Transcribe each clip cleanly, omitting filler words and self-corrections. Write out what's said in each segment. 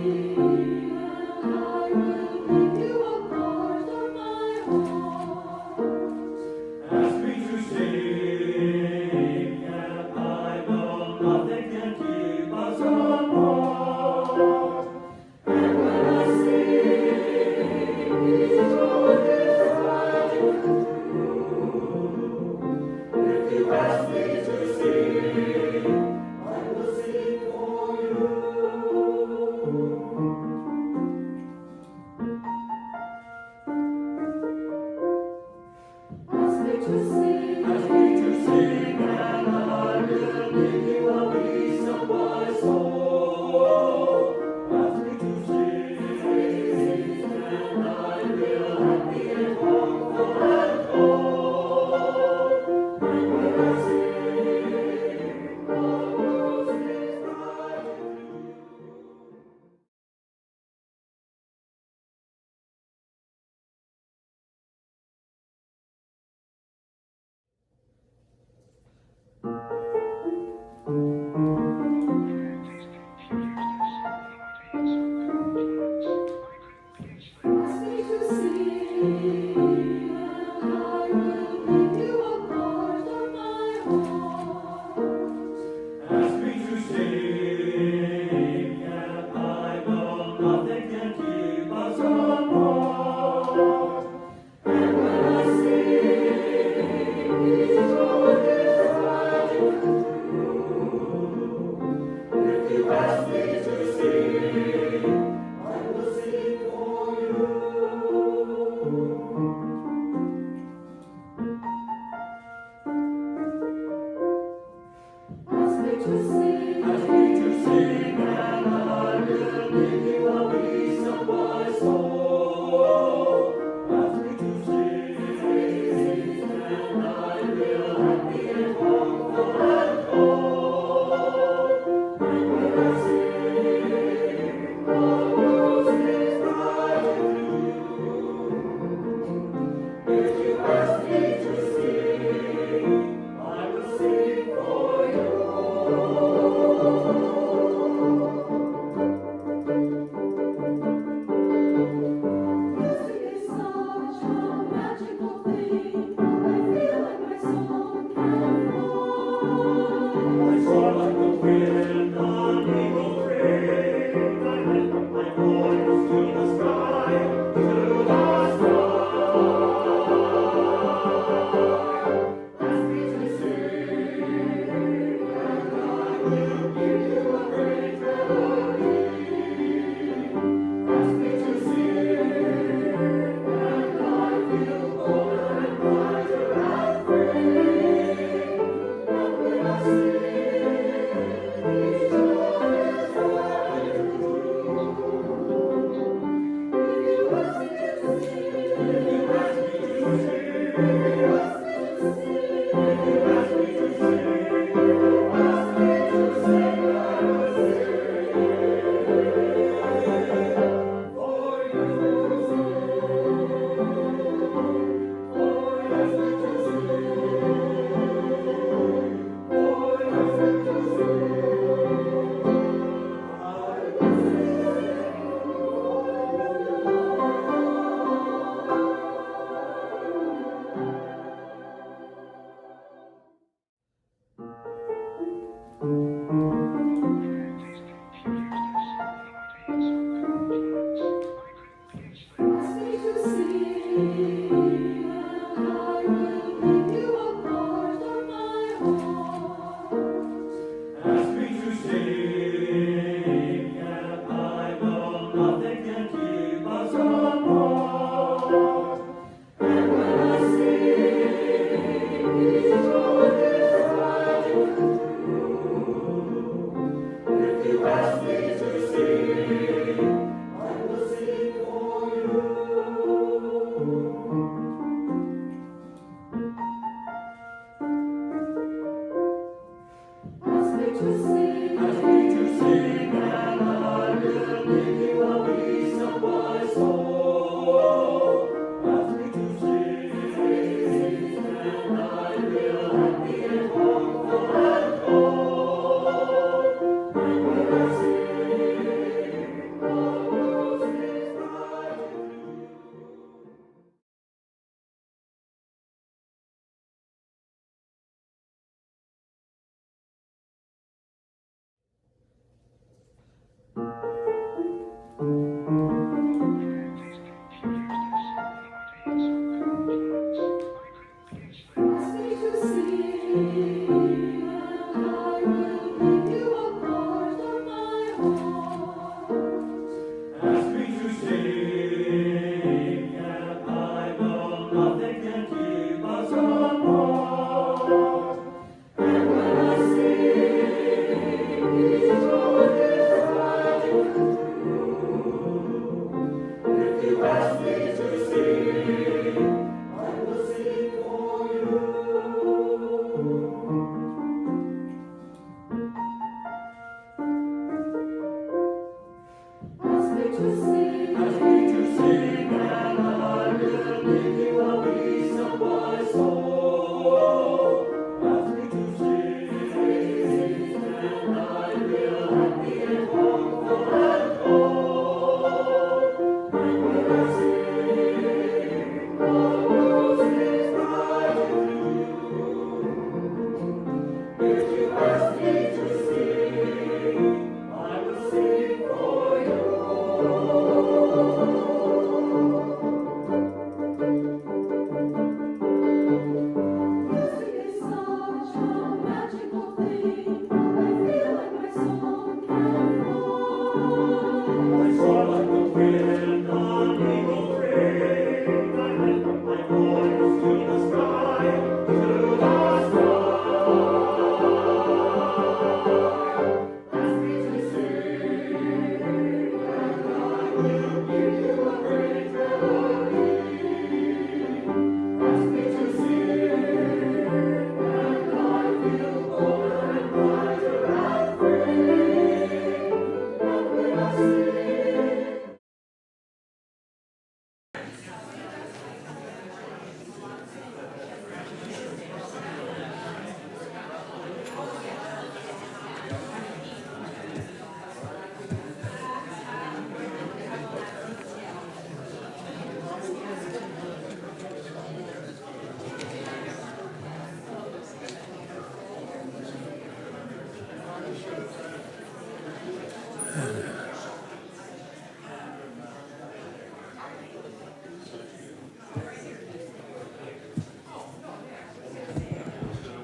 I will sing for you.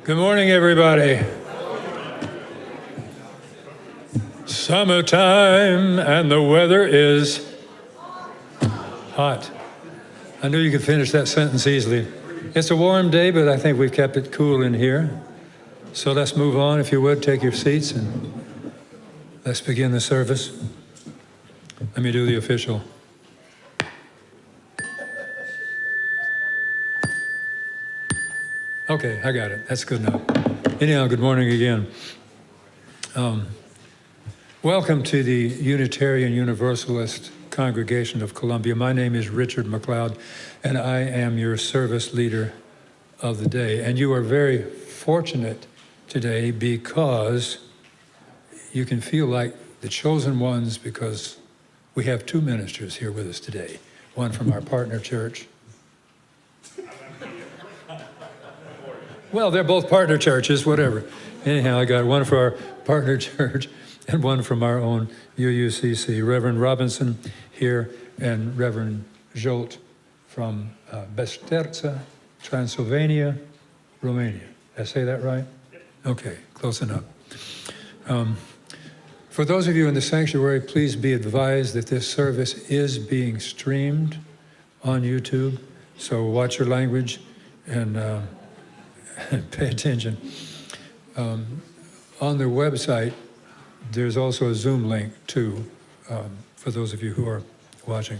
Good morning, everybody. Summertime and the weather is hot. I knew you could finish that sentence easily. It's a warm day, but I think we've kept it cool in here. So let's move on, if you would, take your seats and let's begin the service. Let me do the official. Okay, I got it. That's good enough. Anyhow, good morning again. Welcome to the Unitarian Universalist Congregation of Columbia. My name is Richard McLeod, and I am your service leader of the day. And you are very fortunate today because you can feel like the chosen ones because we have two ministers here with us today, one from our partner church. Well, they're both partner churches, whatever. Anyhow, I got one for our partner church and one from our own UUCC. Reverend Robinson here and Reverend Zsolt from Beszterce, Transylvania, Romania. Did I say that right? Okay, close enough. For those of you in the sanctuary, please be advised that this service is being streamed on YouTube, so watch your language and pay attention. On their website, there's also a Zoom link too, for those of you who are watching.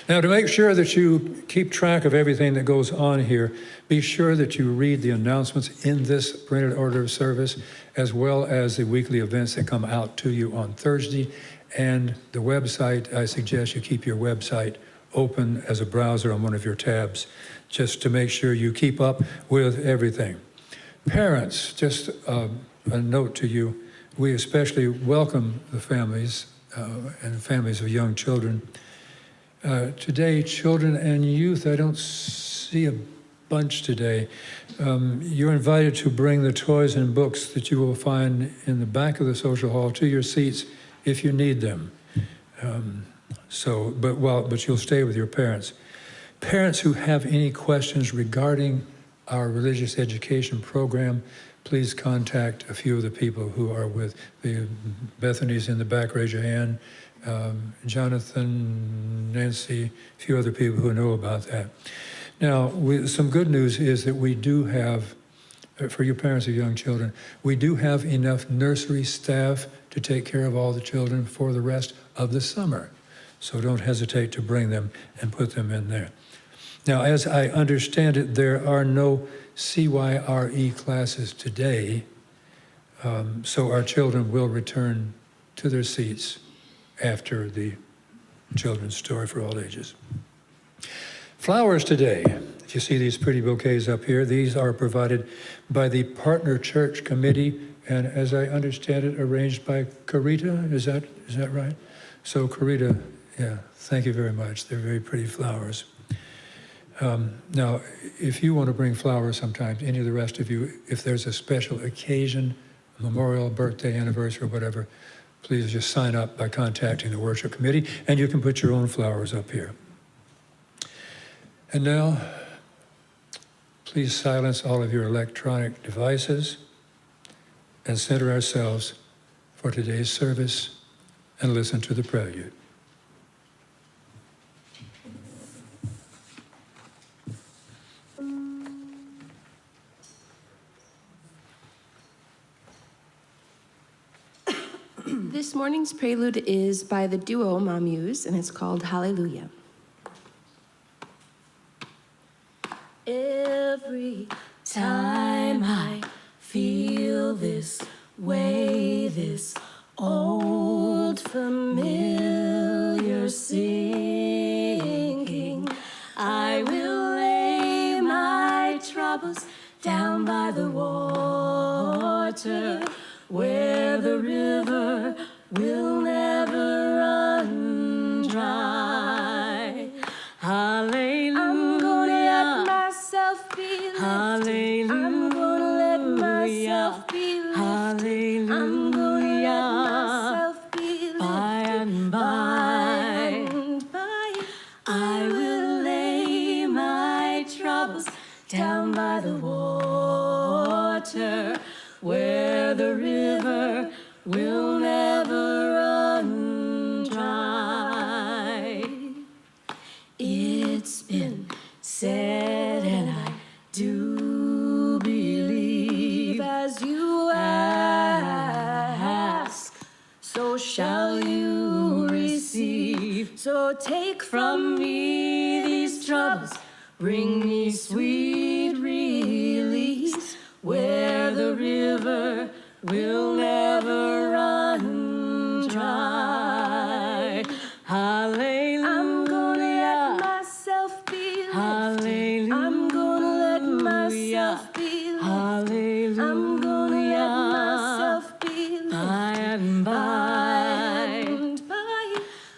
Now, to make sure that you keep track of everything that goes on here, be sure that you read the announcements in this printed order of service, as well as the weekly events that come out to you on Thursday. And the website, I suggest you keep your website open as a browser on one of your tabs, just to make sure you keep up with everything. Parents, just a note to you, we especially welcome the families and families of young children. Today, children and youth, I don't see a bunch today. You're invited to bring the toys and books that you will find in the back of the social hall to your seats if you need them. But you'll stay with your parents. Parents who have any questions regarding our religious education program, please contact a few of the people who are with the Bethany's in the back. Raise your hand. Jonathan, Nancy, a few other people who know about that. Now, some good news is that we do have, for you parents of young children, we do have enough nursery staff to take care of all the children for the rest of the summer. So don't hesitate to bring them and put them in there. Now, as I understand it, there are no CYRE classes today, so our children will return to their seats after the children's story for all ages. Flowers today. If you see these pretty bouquets up here, these are provided by the Partner Church Committee, and as I understand it, arranged by Carita. Is that right? So Carita, yeah, thank you very much. They're very pretty flowers. Now, if you want to bring flowers sometimes, any of the rest of you, if there's a special occasion, a memorial, birthday, anniversary, or whatever, please just sign up by contacting the worship committee, and you can put your own flowers up here. And now, please silence all of your electronic devices and center ourselves for today's service and listen to the prelude. This morning's prelude is by the duo Mamuse, and it's called Hallelujah. Every time I feel this way, this old familiar singing, I will lay my troubles down by the water, where the river will never run dry. Hallelujah. I'm gonna let myself be lifted. Hallelujah. I'm gonna let myself be lifted. Hallelujah. I'm gonna let myself be lifted. By and by, I will lay my troubles down by the water, where the river will never run dry. It's been said, and I do believe, as you ask, so shall you receive. So take from me these troubles, bring me sweet release, where the river will never run dry. Hallelujah. I'm gonna let myself be lifted. Hallelujah. I'm gonna let myself be lifted. Hallelujah. I'm gonna let myself be lifted. By and by,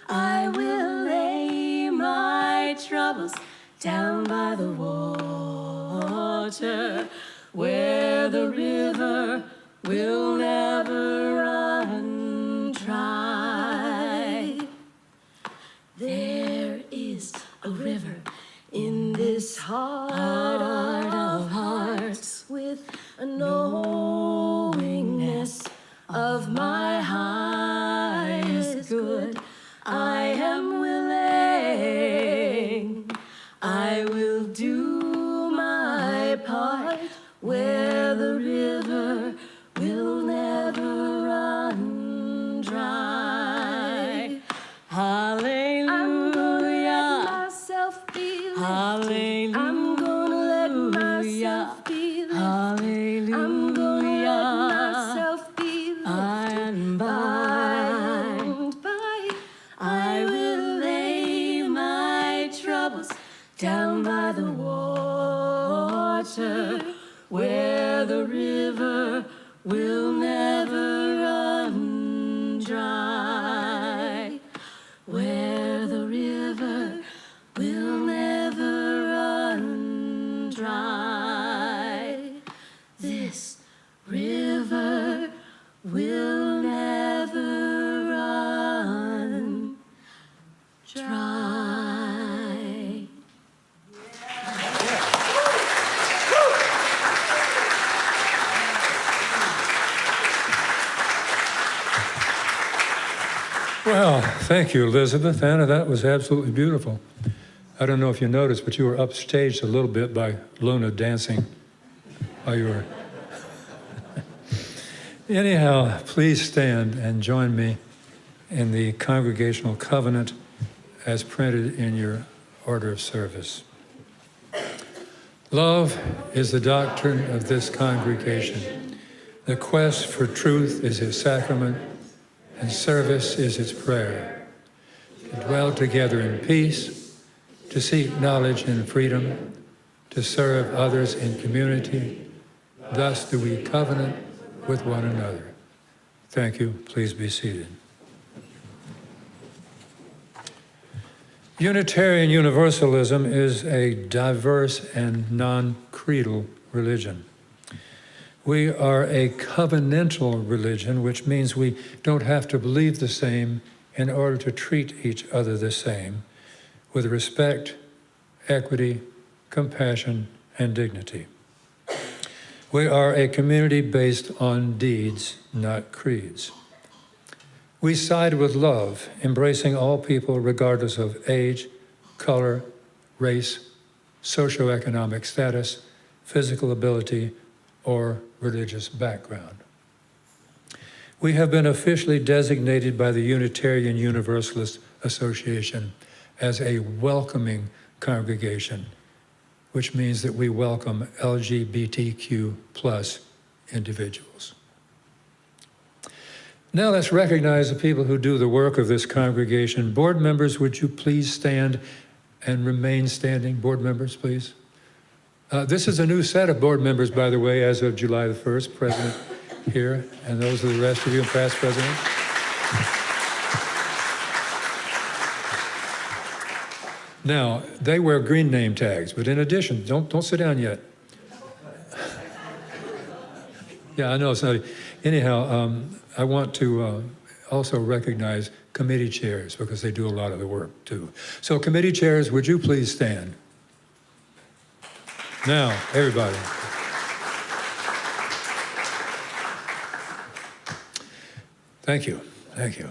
I will lay my troubles down by the water, where the river will never run dry. There is a river in this heart of hearts, with a knowingness of my highest good. I am willing, I will do my part, where the river will never run dry. Hallelujah. I'm gonna let myself be lifted. Hallelujah. I'm gonna let myself be lifted. Hallelujah. I'm gonna let myself be lifted. By and by, I will lay my troubles down by the water, where the river will never run dry. Where the river will never run dry. This river will never run dry. Well, Thank you, Elizabeth. Anna, that was absolutely beautiful. I don't know if you noticed, but you were upstaged a little bit by Luna dancing while you were. Anyhow, please stand and join me in the congregational covenant as printed in your order of service. Love is the doctrine of this congregation. The quest for truth is its sacrament, and service is its prayer. To dwell together in peace, to seek knowledge in freedom, to serve others in community. Thus do we covenant with one another. Thank you. Please be seated. Unitarian Universalism is a diverse and non-creedal religion. We are a covenantal religion, which means we don't have to believe the same in order to treat each other the same, with respect, equity, compassion, and dignity. We are a community based on deeds, not creeds. We side with love, embracing all people regardless of age, color, race, socioeconomic status, physical ability, or religious background. We have been officially designated by the Unitarian Universalist Association as a welcoming congregation, which means that we welcome LGBTQ+ individuals. Now let's recognize the people who do the work of this congregation. Board members, would you please stand and remain standing? Board members, please. This is a new set of board members, by the way, as of July the 1st, President here, and those are the rest of you, past presidents. Now, they wear green name tags, but in addition, don't sit down yet. Yeah, I know it's not. Anyhow, I want to also recognize committee chairs because they do a lot of the work too. So committee chairs, would you please stand? Now, everybody. Thank you, thank you.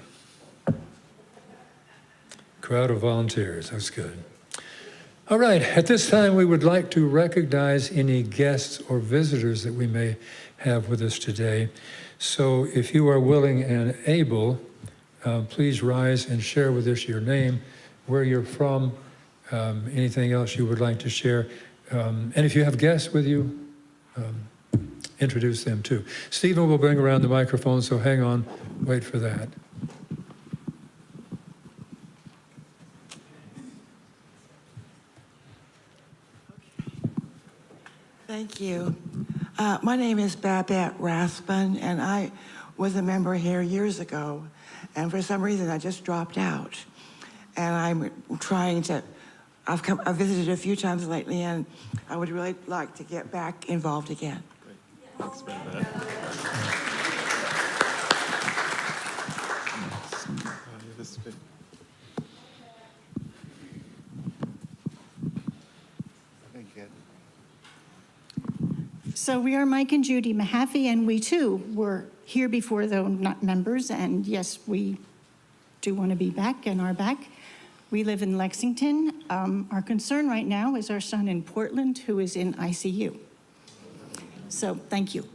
Crowd of volunteers, that's good. All right, at this time we would like to recognize any guests or visitors that we may have with us today. So if you are willing and able, please rise and share with us your name, where you're from, anything else you would like to share. And if you have guests with you, introduce them too. Stephen will bring around the microphone, so hang on, wait for that. Thank you. My name is Babette Raspin, and I was a member here years ago, and for some reason I just dropped out. And I'm trying to, I've visited a few times lately, and I would really like to get back involved again. Great. Thanks, Babette. So we are Mike and Judy Mahaffey, and we too were here before, though not members, and yes, we do want to be back and are back. We live in Lexington. Our concern right now is our son in Portland, who is in ICU. So thank you.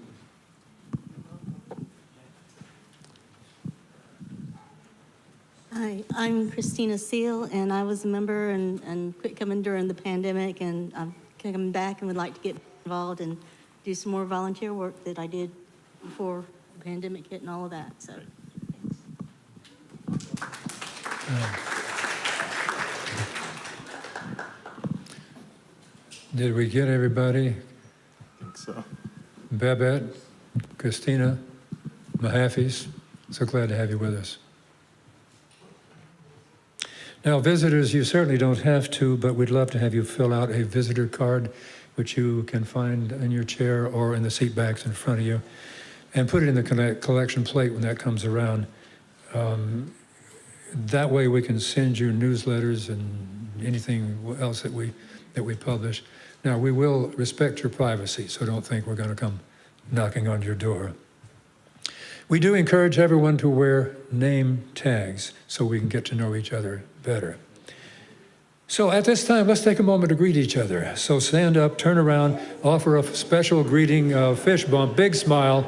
Hi, I'm Christina Seal, and I was a member and quit coming during the pandemic, and I'm coming back and would like to get involved and do some more volunteer work that I did before the pandemic hit and all of that. So, Did we get everybody? I think so. Babette, Christina, Mahaffey's, so glad to have you with us. Now, visitors, you certainly don't have to, but we'd love to have you fill out a visitor card, which you can find in your chair or in the seat backs in front of you, and put it in the collection plate when that comes around. That way we can send you newsletters and anything else that we publish. Now, we will respect your privacy, so don't think we're going to come knocking on your door. We do encourage everyone to wear name tags so we can get to know each other better. So at this time, let's take a moment to greet each other. So stand up, turn around, offer a special greeting, fist bump, big smile.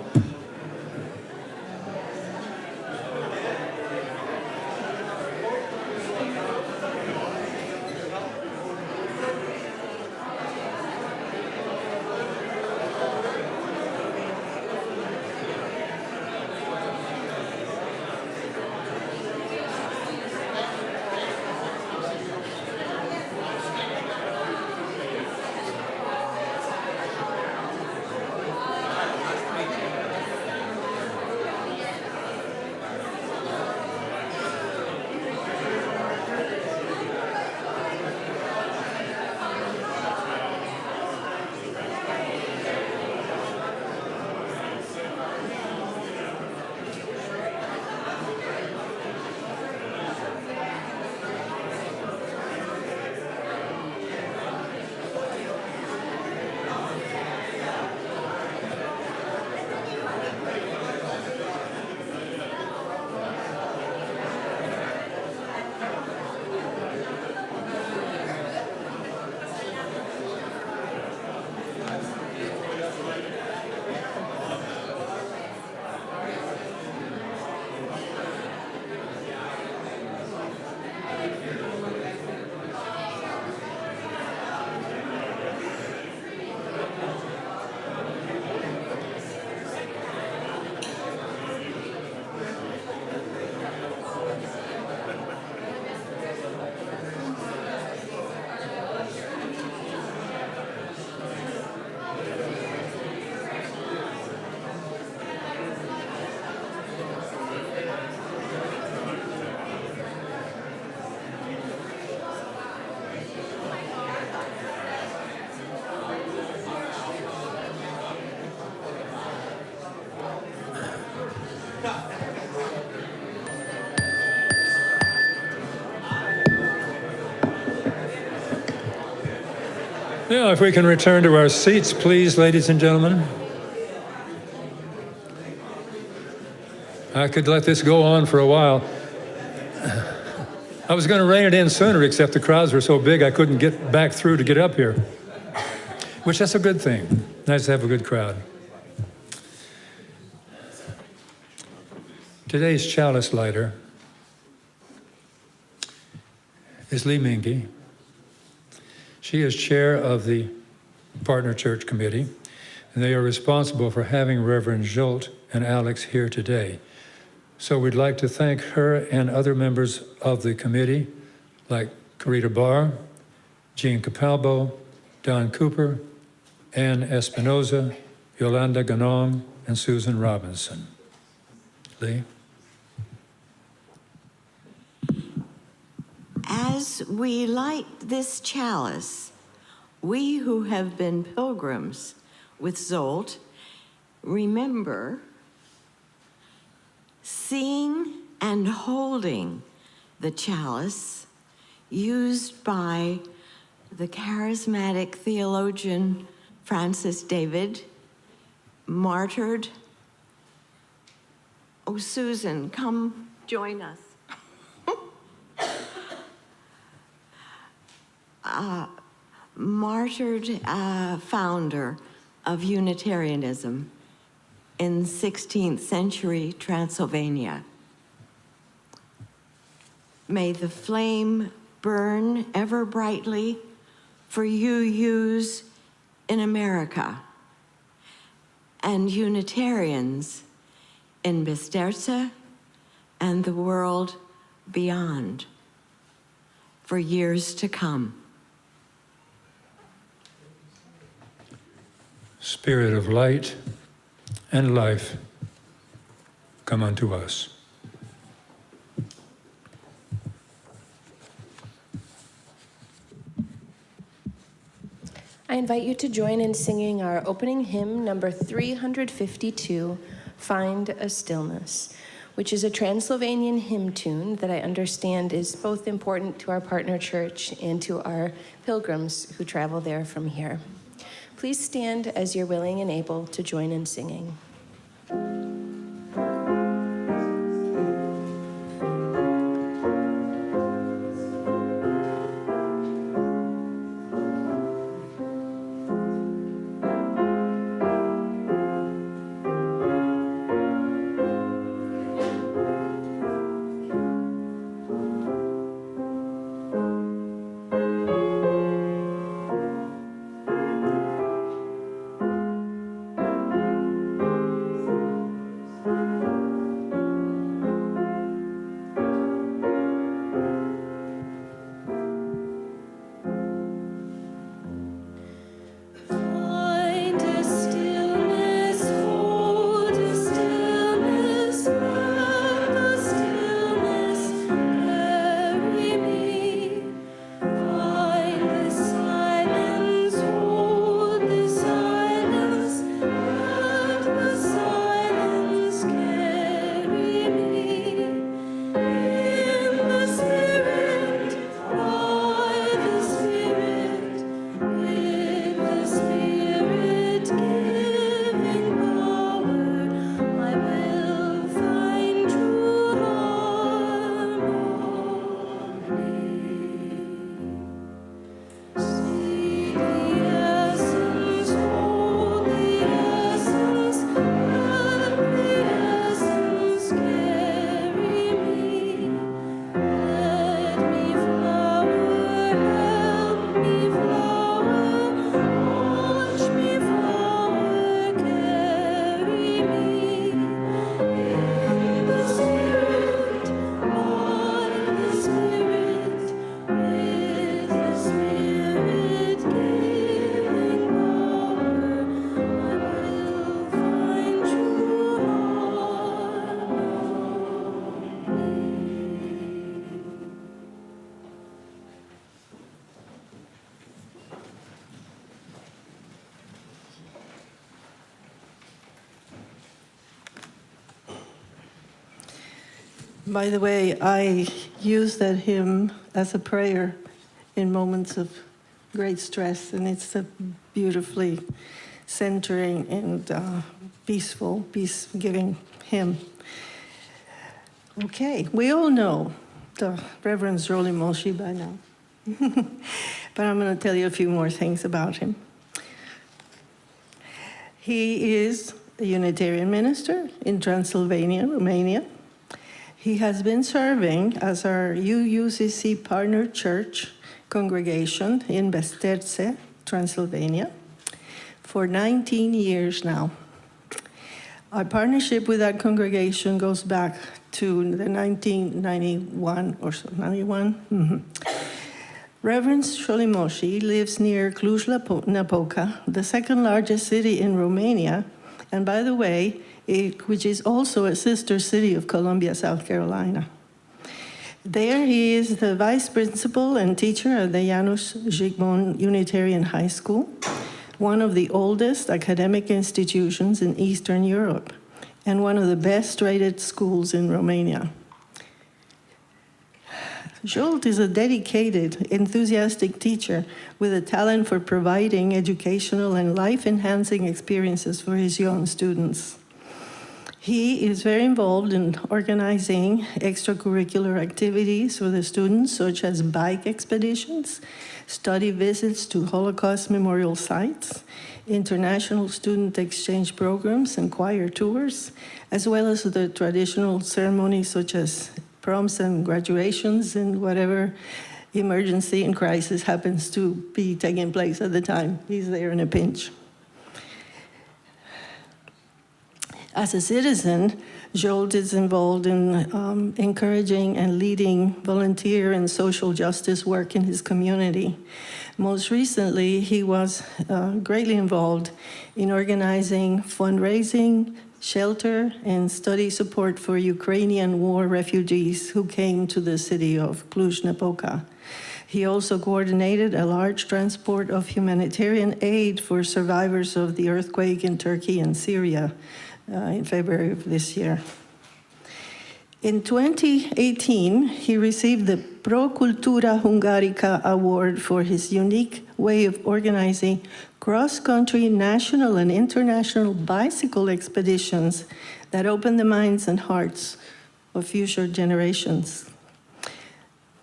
Now, if we can return to our seats, please, ladies and gentlemen. I could let this go on for a while. I was going to rein it in sooner, except the crowds were so big I couldn't get back through to get up here, which that's a good thing. Nice to have a good crowd. Today's chalice lighter is Lee Mingy. She is chair of the Partner Church Committee, and they are responsible for having Reverend Zsolt and Alex here today. So we'd like to thank her and other members of the committee, like Carita Barr, Jean Capalbo, Don Cooper, Ann Espinoza, Yolanda Ganong, and Susan Robinson. Lee? As we light this chalice, we who have been pilgrims with Zsolt remember seeing and holding the chalice used by the charismatic theologian Francis David, martyred. Oh, Susan, come join us. Martyred founder of Unitarianism in 16th century Transylvania. May the flame burn ever brightly for UUs in America and Unitarians in Beszterce and the world beyond for years to come. Spirit of light and life, come unto us. I invite you to join in singing our opening hymn, number 352, Find a Stillness, which is a Transylvanian hymn tune that I understand is both important to our partner church and to our pilgrims who travel there from here. Please stand as you're willing and able to join in singing. By the way, I use that hymn as a prayer in moments of great stress, and it's a beautifully centering and peaceful, peace-giving hymn. Okay, we all know the Reverend Zsolt Solymosi by now, but I'm going to tell you a few more things about him. He is a Unitarian minister in Transylvania, Romania. He has been serving as our UUCC partner church congregation in Beszterce, Transylvania, for 19 years now. Our partnership with that congregation goes back to the 1991 or so, 91? Mm-hmm. Reverend Solymosi lives near Cluj-Napoca, the second largest city in Romania, and by the way, which is also a sister city of Columbia, South Carolina. There he is the vice principal and teacher at the János Zsigmond Unitarian Highschool, one of the oldest academic institutions in Eastern Europe, and one of the best-rated schools in Romania. Zsolt is a dedicated, enthusiastic teacher with a talent for providing educational and life-enhancing experiences for his young students. He is very involved in organizing extracurricular activities for the students, such as bike expeditions, study visits to Holocaust memorial sites, international student exchange programs and choir tours, as well as the traditional ceremonies such as proms and graduations and whatever emergency and crisis happens to be taking place at the time. He's there in a pinch. As a citizen, Zsolt is involved in encouraging and leading volunteer and social justice work in his community. Most recently, he was greatly involved in organizing fundraising, shelter, and study support for Ukrainian war refugees who came to the city of Cluj-Napoca. He also coordinated a large transport of humanitarian aid for survivors of the earthquake in Turkey and Syria in February of this year. In 2018, he received the Pro Cultura Hungarica Award for his unique way of organizing cross-country national and international bicycle expeditions that open the minds and hearts of future generations.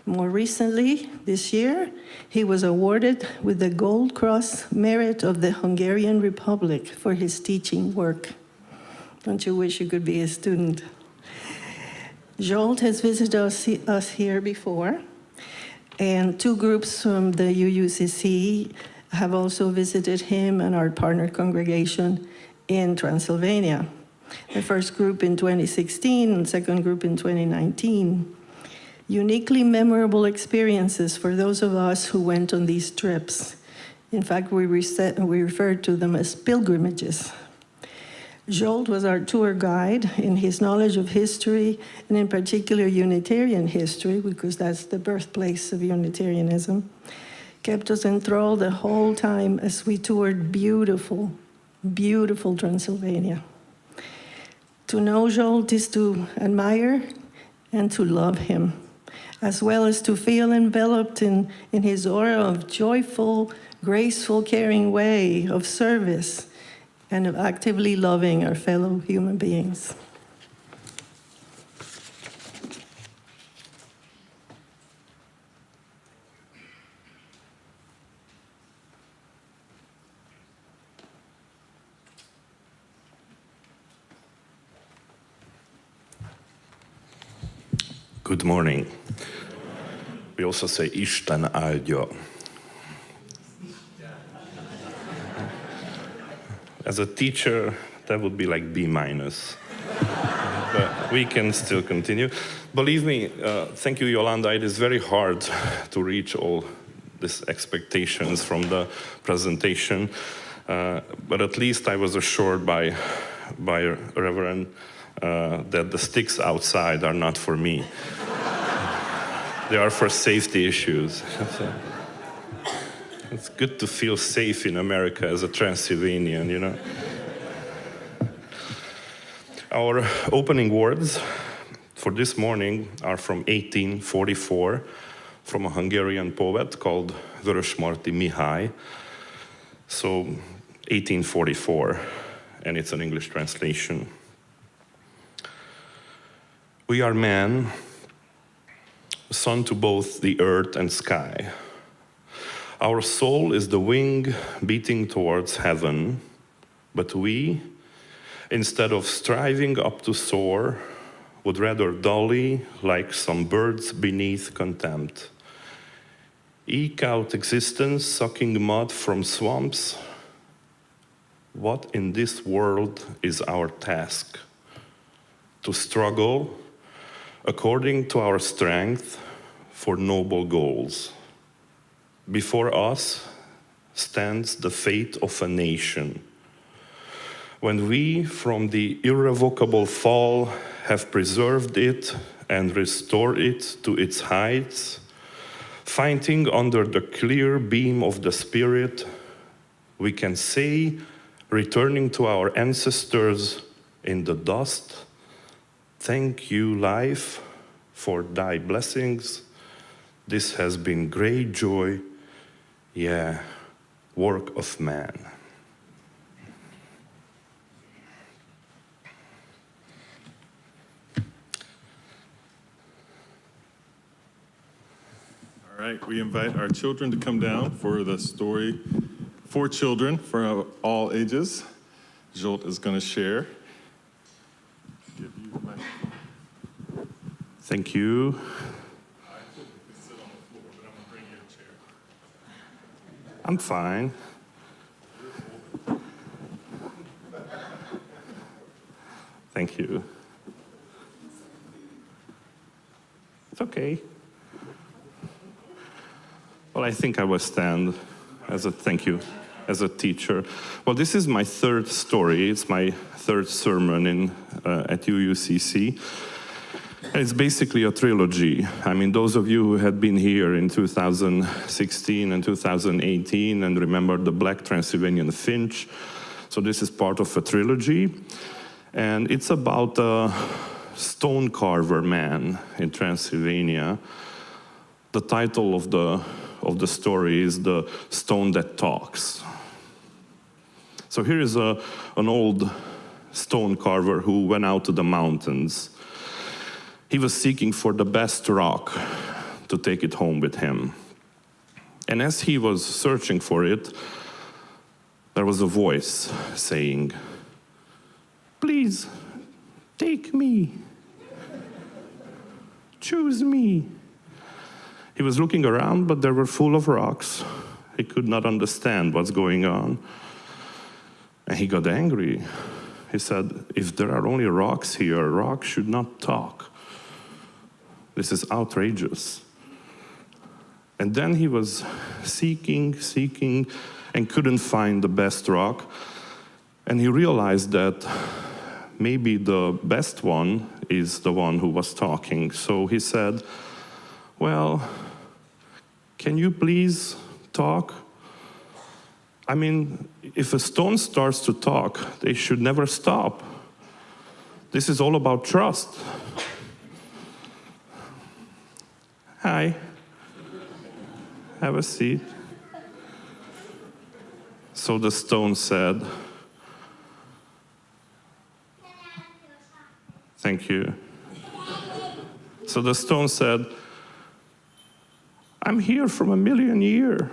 More recently, this year, he was awarded with the Gold Cross Merit of the Hungarian Republic for his teaching work. Don't you wish you could be a student? Zsolt has visited us here before, and two groups from the UUCC have also visited him and our partner congregation in Transylvania. The first group in 2016 and second group in 2019. Uniquely memorable experiences for those of us who went on these trips. In fact, we referred to them as pilgrimages. Zsolt was our tour guide in his knowledge of history, and in particular Unitarian history, because that's the birthplace of Unitarianism. Kept us enthralled the whole time as we toured beautiful, beautiful Transylvania. To know Zsolt is to admire and to love him, as well as to feel enveloped in his aura of joyful, graceful, caring way of service and of actively loving our fellow human beings. Good morning. We also say Isten áldja. As a teacher, that would be like B-. But we can still continue. Believe me, thank you, Yolanda. It is very hard to reach all these expectations from the presentation. But at least I was assured by Reverend that the sticks outside are not for me. They are for safety issues. So, it's good to feel safe in America as a Transylvanian, you know. Our opening words for this morning are from 1844, from a Hungarian poet called Vörösmarty Mihály. So 1844, and it's an English translation. We are man, son to both the earth and sky. Our soul is the wing beating towards heaven, but we, instead of striving up to soar, would rather dully, like some birds beneath contempt, eke out existence, sucking mud from swamps. What in this world is our task? To struggle, according to our strength, for noble goals. Before us stands the fate of a nation. When we, from the irrevocable fall, have preserved it and restored it to its heights, finding under the clear beam of the Spirit, we can say, returning to our ancestors in the dust, thank you, life, for thy blessings. This has been great joy, yeah, work of man. All right, we invite our children to come down for the story for children for all ages. Zsolt is going to share. Give you the microphone. Thank you. I told you to sit on the floor, but I'm going to bring you a chair. I'm fine. Thank you. It's okay. Well, I think I will stand as a thank you, as a teacher. Well, this is my third story. It's my third sermon at UUCC. And it's basically a trilogy. I mean, those of you who had been here in 2016 and 2018 and remember the black Transylvanian finch, so this is part of a trilogy. And it's about a stone carver man in Transylvania. The title of the story is The Stone That Talks. So here is an old stone carver who went out to the mountains. He was seeking for the best rock to take it home with him. And as he was searching for it, there was a voice saying, "Please, take me. Choose me." He was looking around, but they were full of rocks. He could not understand what's going on. And he got angry. He said, if there are only rocks here, rocks should not talk. This is outrageous. And then he was seeking, and couldn't find the best rock. And he realized that maybe the best one is the one who was talking. So he said, well, can you please talk? I mean, if a stone starts to talk, they should never stop. This is all about trust. Hi. Have a seat. So the stone said, thank you. So the stone said, I'm here from 1,000,000 years.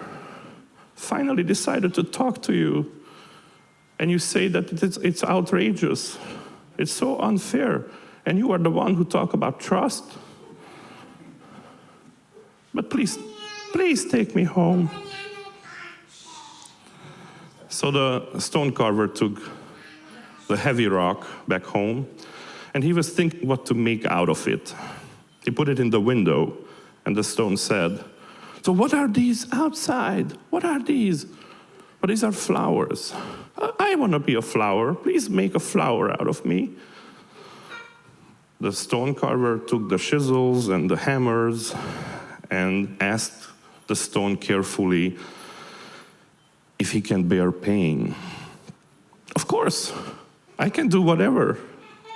Finally decided to talk to you. And you say that it's outrageous. It's so unfair. And you are the one who talk about trust. But please take me home. So the stone carver took the heavy rock back home, and he was thinking what to make out of it. He put it in the window, and the stone said, so what are these outside? What are these? Well, these are flowers. I want to be a flower. Please make a flower out of me. The stone carver took the chisels and the hammers and asked the stone carefully if he can bear pain. Of course, I can do whatever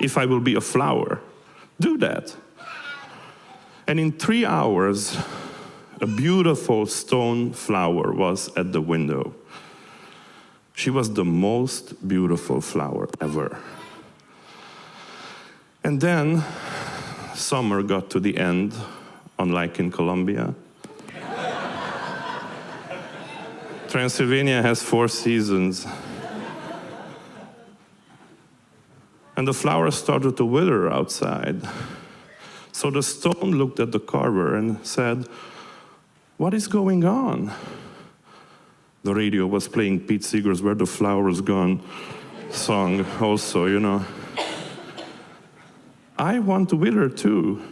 if I will be a flower. Do that. And in 3 hours, a beautiful stone flower was at the window. She was the most beautiful flower ever. And then summer got to the end, unlike in Colombia. Transylvania has 4 seasons. And the flowers started to wither outside. So the stone looked at the carver and said, "What is going on?" The radio was playing Pete Seeger's "Where the Flowers Gone" song also, you know. "I want to wither too."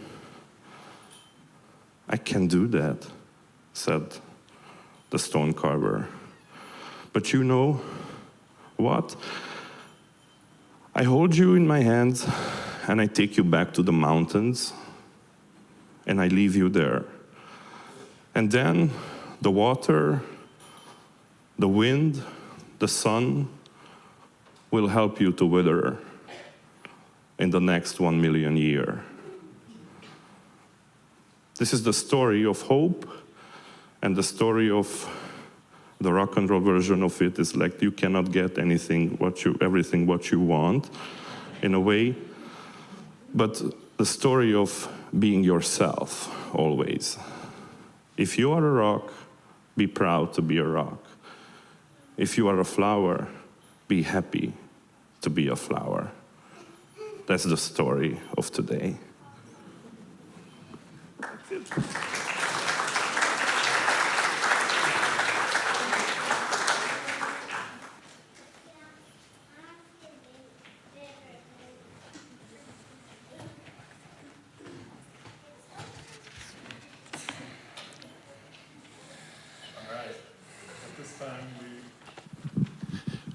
"I can do that," said the stone carver. "But you know what? I hold you in my hands and I take you back to the mountains and I leave you there. And then the water, the wind, the sun will help you to wither in the next 1 million years." This is the story of hope, and the story of the rock and roll version of it is like you cannot get everything what you want, in a way. But the story of being yourself, always. If you are a rock, be proud to be a rock. If you are a flower, be happy to be a flower. That's the story of today. That's it.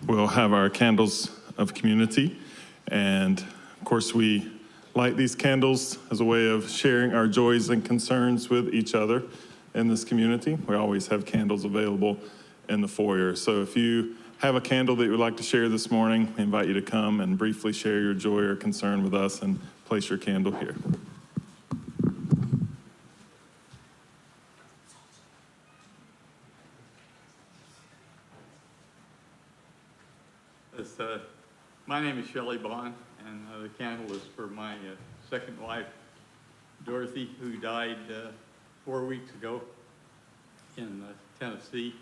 We'll have our candles of community. And of course, we light these candles as a way of sharing our joys and concerns with each other in this community. We always have candles available in the foyer. So if you have a candle that you would like to share this morning, we invite you to come and briefly share your joy or concern with us and place your candle here. My name is Shelley Bond, and the candle is for my second wife, Dorothy, who died 4 weeks ago in Tennessee.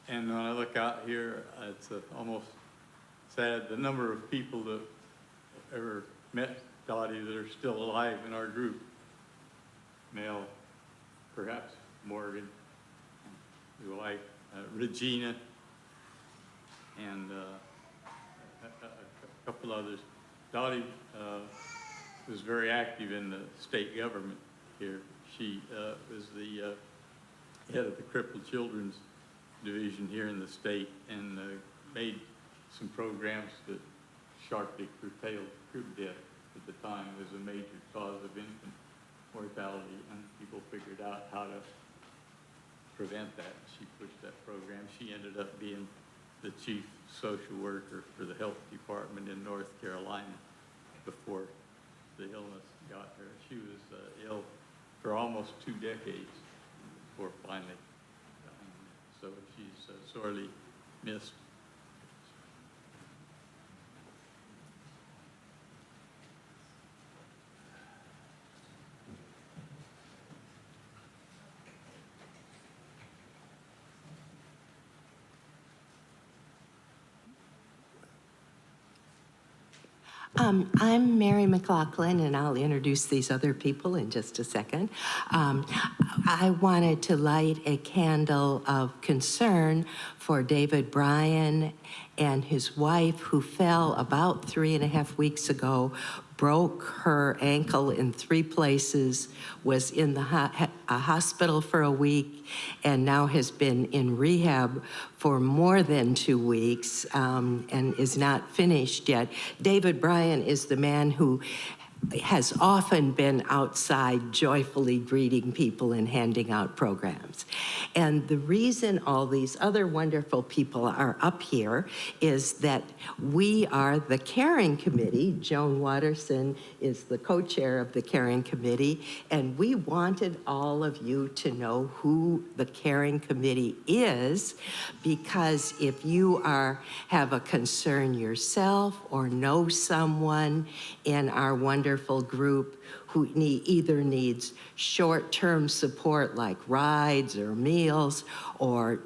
And when I look out here, it's almost sad the number of people that ever met Dottie that are still alive in our group. Mel, perhaps Morgan, your wife, Regina, and a couple others. Dottie was very active in the state government here. She was the head of the Crippled Children's Division here in the state, and made some programs that sharply curtailed troop death at the time. It was a major cause of infant mortality, and people figured out how to prevent that. She pushed that program. She ended up being the chief social worker for the health department in North Carolina before the illness got her. She was ill for almost 2 decades before finally dying. So she's sorely missed. I'm Mary McLaughlin, and I'll introduce these other people in just a second. I wanted to light a candle of concern for David Bryan and his wife, who fell about 3.5 weeks ago, broke her ankle in 3 places, was in the a hospital for a week, and now has been in rehab for more than 2 weeks, and is not finished yet. David Bryan is the man who has often been outside joyfully greeting people and handing out programs. And the reason all these other wonderful people are up here is that we are the Caring Committee. Joan Watterson is the co-chair of the Caring Committee, and we wanted all of you to know who the Caring Committee is, because if you have a concern yourself or know someone in our wonderful group who either needs short-term support like rides or meals or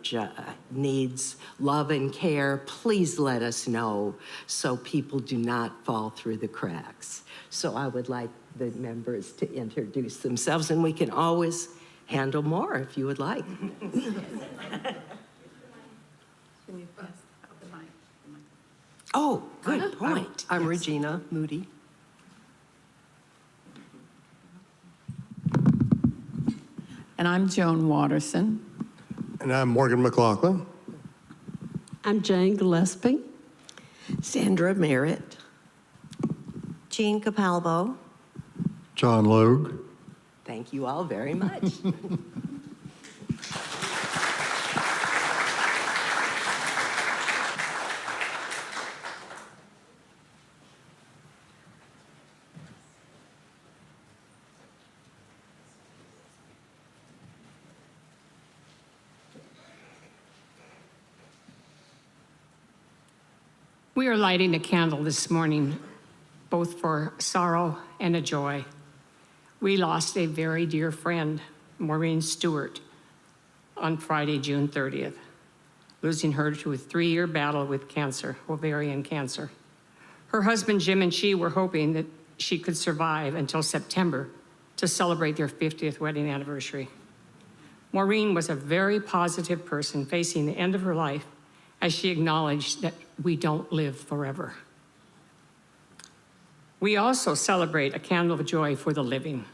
needs love and care, please let us know so people do not fall through the cracks. So I would like the members to introduce themselves, and we can always handle more if you would like. Oh, good point. I'm Yes. Regina Moody. And I'm Joan Watterson. And I'm Morgan McLaughlin. I'm Jane Gillespie. Sandra Merritt. Jean Capalbo. John Logue. Thank you all very much. We are lighting a candle this morning, both for sorrow and a joy. We lost a very dear friend, Maureen Stewart, on Friday, June 30th, losing her to a 3-year battle with cancer, ovarian cancer. Her husband, Jim, and she were hoping that she could survive until September to celebrate their 50th wedding anniversary. Maureen was a very positive person facing the end of her life as she acknowledged that we don't live forever. We also celebrate a candle of joy for the living.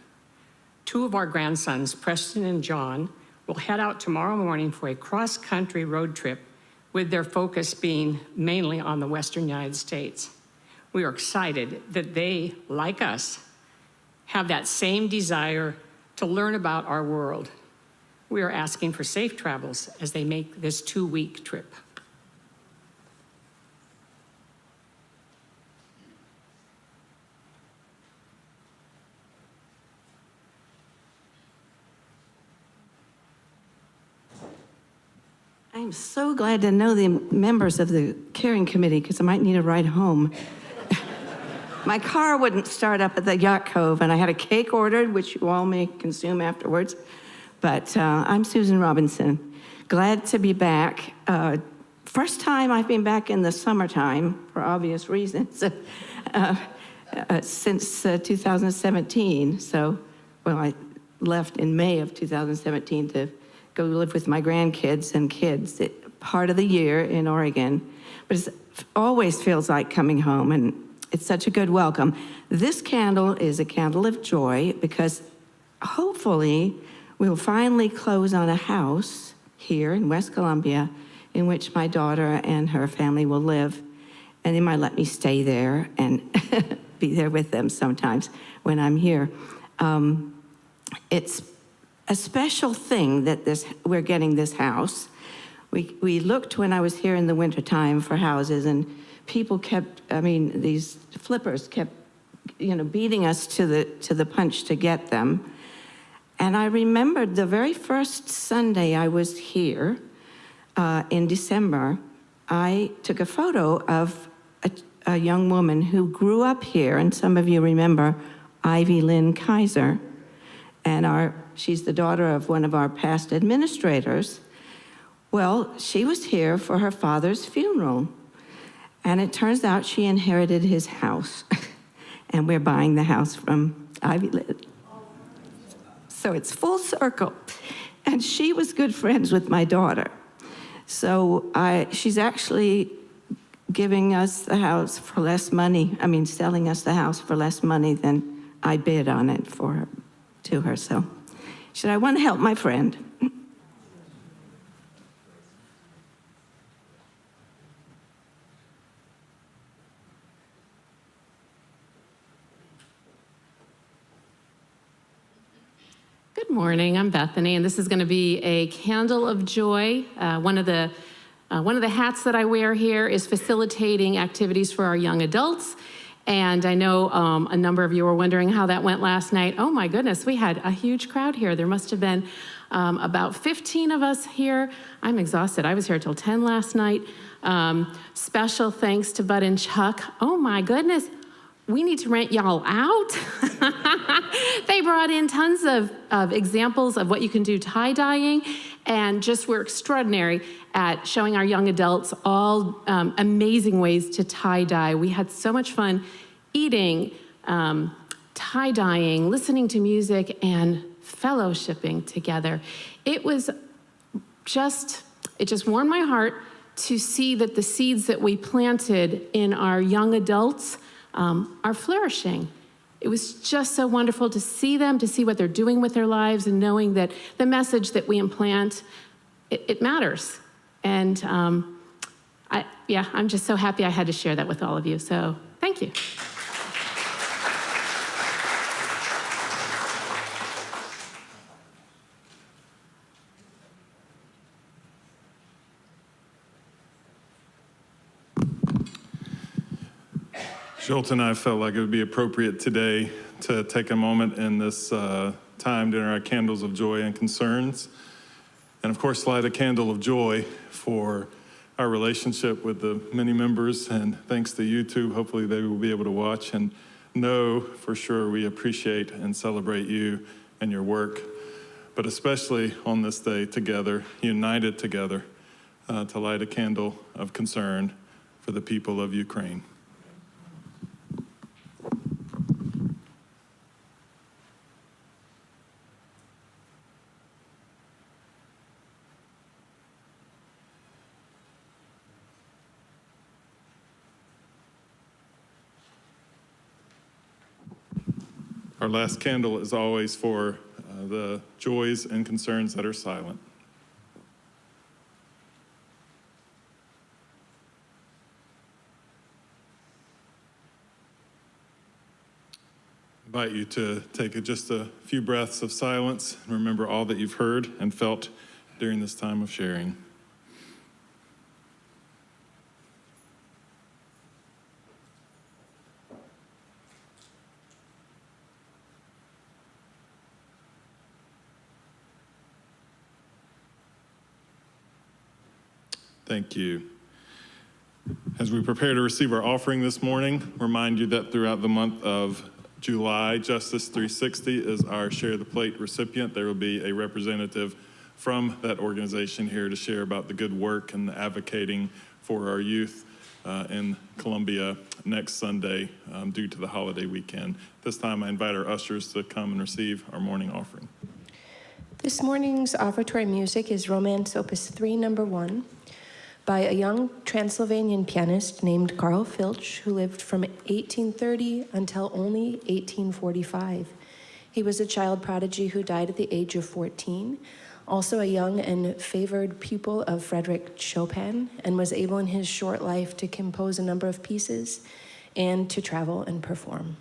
2 of our grandsons, Preston and John, will head out tomorrow morning for a cross-country road trip, with their focus being mainly on the Western United States. We are excited that they, like us, have that same desire to learn about our world. We are asking for safe travels as they make this 2-week trip. I'm so glad to know the members of the Caring Committee because I might need a ride home. My car wouldn't start up at the Yacht Cove, and I had a cake ordered, which you all may consume afterwards. But I'm Susan Robinson. Glad to be back. First time I've been back in the summertime, for obvious reasons, since 2017. So, well, I left in May of 2017 to go live with my grandkids and kids part of the year in Oregon. But it always feels like coming home, and it's such a good welcome. This candle is a candle of joy because hopefully we'll finally close on a house here in West Columbia in which my daughter and her family will live. And they might let me stay there and be there with them sometimes when I'm here. It's a special thing that we're getting this house. We looked when I was here in the wintertime for houses, and people kept, these flippers kept, beating us to the punch to get them. And I remembered the very first Sunday I was here in December, I took a photo of a young woman who grew up here, and some of you remember Ivy Lynn Kaiser. And she's the daughter of one of our past administrators. Well, she was here for her father's funeral. And it turns out she inherited his house. And we're buying the house from Ivy Lynn. So it's full circle. And she was good friends with my daughter. So she's actually giving us the house for less money. Selling us the house for less money than I bid on it to her. So she said, I want to help my friend. morning. I'm Bethany, and this is going to be a candle of joy. One of the hats that I wear here is facilitating activities for our young adults. And I know a number of you were wondering how that went last night. Oh my goodness, we had a huge crowd here. There must have been about 15 of us here. I'm exhausted. I was here till 10 last night. Special thanks to Bud and Chuck. Oh my goodness. We need to rent y'all out. They brought in tons of examples of what you can do tie-dyeing, and just were extraordinary at showing our young adults all amazing ways to tie-dye. We had so much fun eating, tie-dyeing, listening to music, and fellowshipping together. It just warmed my heart to see that the seeds that we planted in our young adults are flourishing. It was just so wonderful to see them, to see what they're doing with their lives, and knowing that the message that we implant, it matters. And I'm just so happy I had to share that with all of you. So thank you. Zsolt and I felt like it would be appropriate today to take a moment in this time during our candles of joy and concerns. And of course, light a candle of joy for our relationship with the many members. And thanks to YouTube, hopefully they will be able to watch and know for sure we appreciate and celebrate you and your work. But especially on this day together, united together, to light a candle of concern for the people of Ukraine. Our last candle is always for the joys and concerns that are silent. I invite you to take just a few breaths of silence and remember all that you've heard and felt during this time of sharing. Thank you. As we prepare to receive our offering this morning, remind you that throughout the month of July, Justice 360 is our Share the Plate recipient. There will be a representative from that organization here to share about the good work and the advocating for our youth in Columbia next Sunday due to the holiday weekend. This time I invite our ushers to come and receive our morning offering. This morning's offertory music is Romance Opus 3, number 1, by a young Transylvanian pianist named Carl Filch, who lived from 1830 until only 1845. He was a child prodigy who died at the age of 14, also a young and favored pupil of Frédéric Chopin, and was able in his short life to compose a number of pieces and to travel and perform.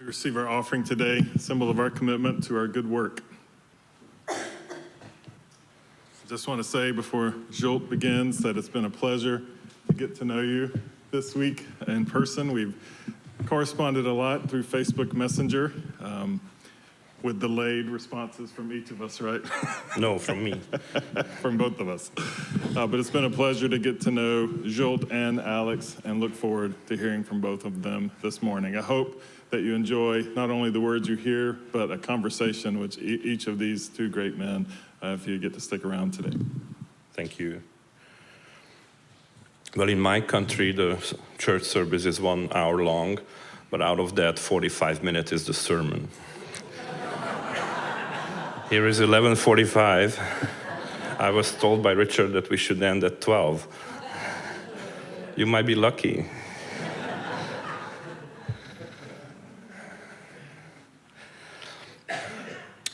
We receive our offering today, a symbol of our commitment to our good work. Just want to say before Zsolt begins that it's been a pleasure to get to know you this week in person. We've corresponded a lot through Facebook Messenger with delayed responses from each of us, right? No, from me. From both of us. But it's been a pleasure to get to know Zsolt and Alex and look forward to hearing from both of them this morning. I hope that you enjoy not only the words you hear, but a conversation with each of these two great men if you get to stick around today. Thank you. Well, in my country, the church service is 1 hour long, but out of that, 45 minutes is the sermon. Here is 11:45. I was told by Richard that we should end at 12. You might be lucky.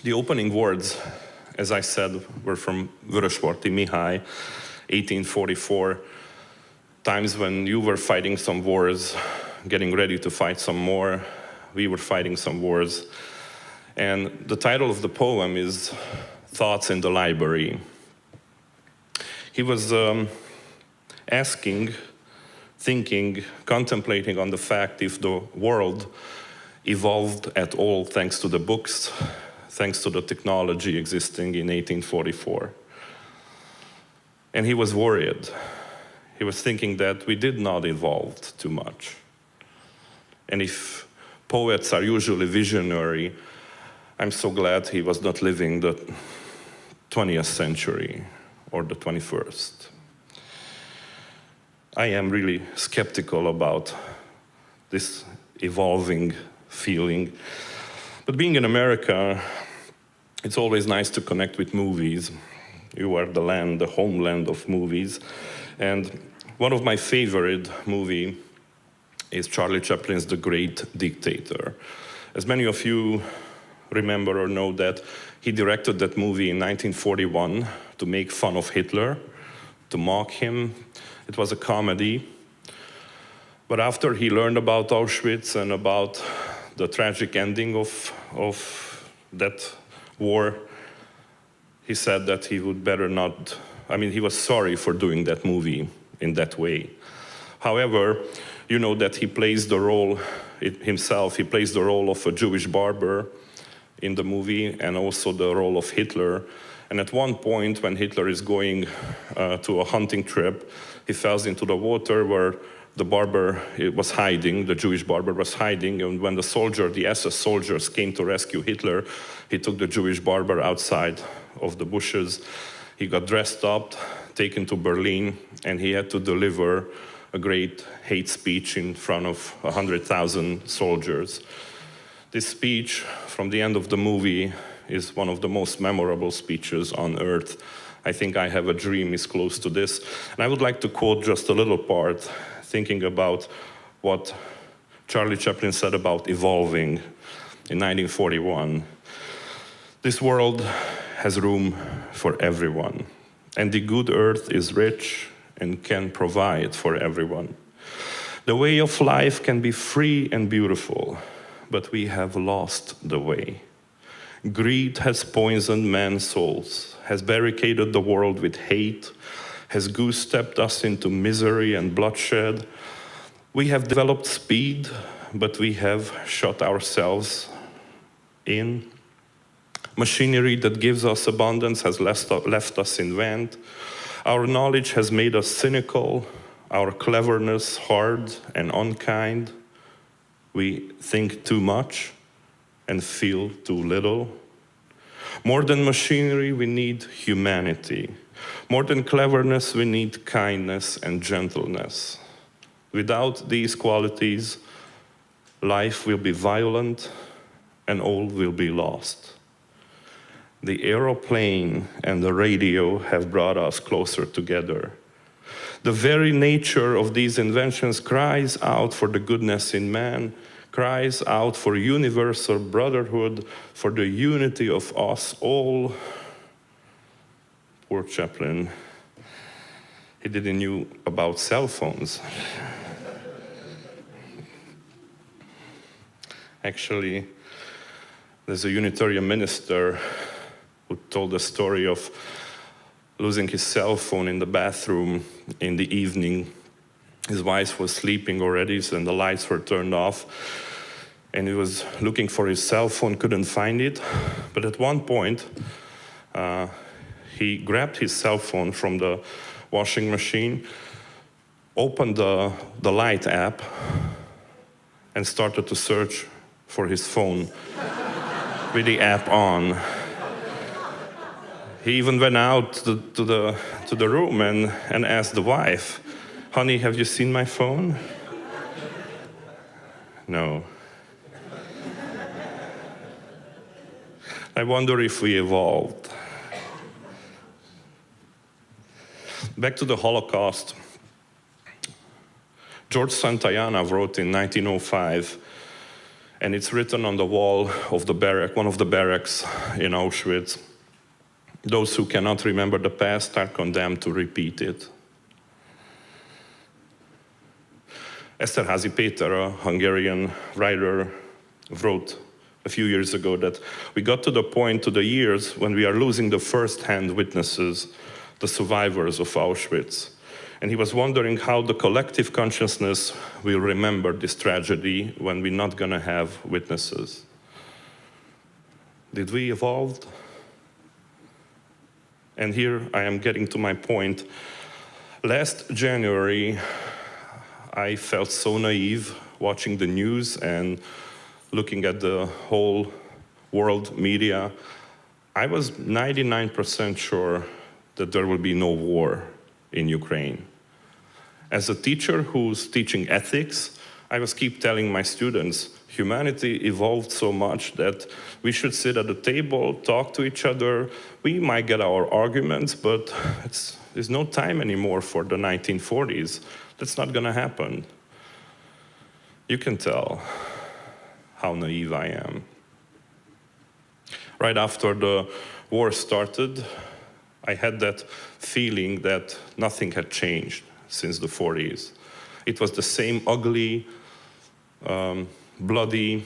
The opening words, as I said, were from Vörösmarty Mihály, 1844, times when you were fighting some wars, getting ready to fight some more. We were fighting some wars. And the title of the poem is Thoughts in the Library. He was asking, thinking, contemplating on the fact if the world evolved at all thanks to the books, thanks to the technology existing in 1844. And he was worried. He was thinking that we did not evolve too much. And if poets are usually visionary, I'm so glad he was not living the 20th century or the 21st. I am really skeptical about this evolving feeling. But being in America, it's always nice to connect with movies. You are the land, the homeland of movies. And one of my favorite movies is Charlie Chaplin's The Great Dictator. As many of you remember or know that he directed that movie in 1941 to make fun of Hitler, to mock him. It was a comedy. But after he learned about Auschwitz and about the tragic ending of that war, he said that he would better not, he was sorry for doing that movie in that way. However, you know that he plays the role himself, he plays the role of a Jewish barber in the movie and also the role of Hitler. And at one point when Hitler is going to a hunting trip, he falls into the water where the barber was hiding, the Jewish barber was hiding, and when the SS soldiers came to rescue Hitler, he took the Jewish barber outside of the bushes. He got dressed up, taken to Berlin, and he had to deliver a great hate speech in front of 100,000 soldiers. This speech, from the end of the movie, is one of the most memorable speeches on earth. I think I Have a Dream is close to this. And I would like to quote just a little part, thinking about what Charlie Chaplin said about evolving in 1941. This world has room for everyone, and the good earth is rich and can provide for everyone. The way of life can be free and beautiful, but we have lost the way. Greed has poisoned men's souls, has barricaded the world with hate, has goose-stepped us into misery and bloodshed. We have developed speed, but we have shut ourselves in. Machinery that gives us abundance has left us in want. Our knowledge has made us cynical, our cleverness hard and unkind. We think too much and feel too little. More than machinery, we need humanity. More than cleverness, we need kindness and gentleness. Without these qualities, life will be violent and all will be lost. The aeroplane and the radio have brought us closer together. The very nature of these inventions cries out for the goodness in man, cries out for universal brotherhood, for the unity of us all. Poor Chaplin, he didn't know about cell phones. Actually, there's a Unitarian minister who told the story of losing his cell phone in the bathroom in the evening. His wife was sleeping already, and the lights were turned off. And he was looking for his cell phone, couldn't find it. But at one point, he grabbed his cell phone from the washing machine, opened the Light app, and started to search for his phone with the app on. He even went out to the room and asked the wife, "Honey, have you seen my phone?" No. I wonder if we evolved. Back to the Holocaust. George Santayana wrote in 1905, and it's written on the wall of the barrack, one of the barracks in Auschwitz, "Those who cannot remember the past are condemned to repeat it." Esterházy Péter, a Hungarian writer, wrote a few years ago that we got to the point, to the years, when we are losing the first-hand witnesses, the survivors of Auschwitz. And he was wondering how the collective consciousness will remember this tragedy when we're not going to have witnesses. Did we evolve? And here I am getting to my point. Last January, I felt so naive watching the news and looking at the whole world media. I was 99% sure that there will be no war in Ukraine. As a teacher who's teaching ethics, I was keep telling my students, humanity evolved so much that we should sit at the table, talk to each other. We might get our arguments, but there's no time anymore for the 1940s. That's not gonna happen. You can tell how naive I am. Right after the war started, I had that feeling that nothing had changed since the 40s. It was the same ugly, bloody,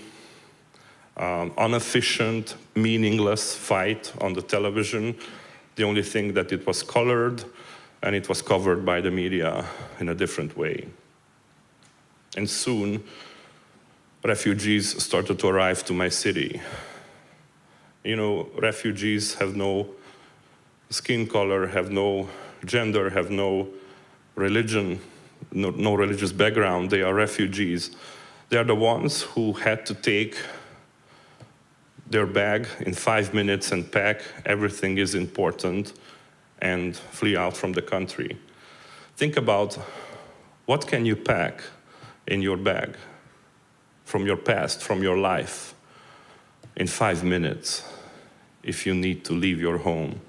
inefficient, meaningless fight on the television. The only thing that it was colored and it was covered by the media in a different way. And soon, refugees started to arrive to my city. You know, refugees have no skin color, have no gender, have no religion, no religious background. They are refugees. They are the ones who had to take their bag in 5 minutes and pack everything is important and flee out from the country. Think about what can you pack in your bag from your past, from your life, in 5 minutes if you need to leave your home.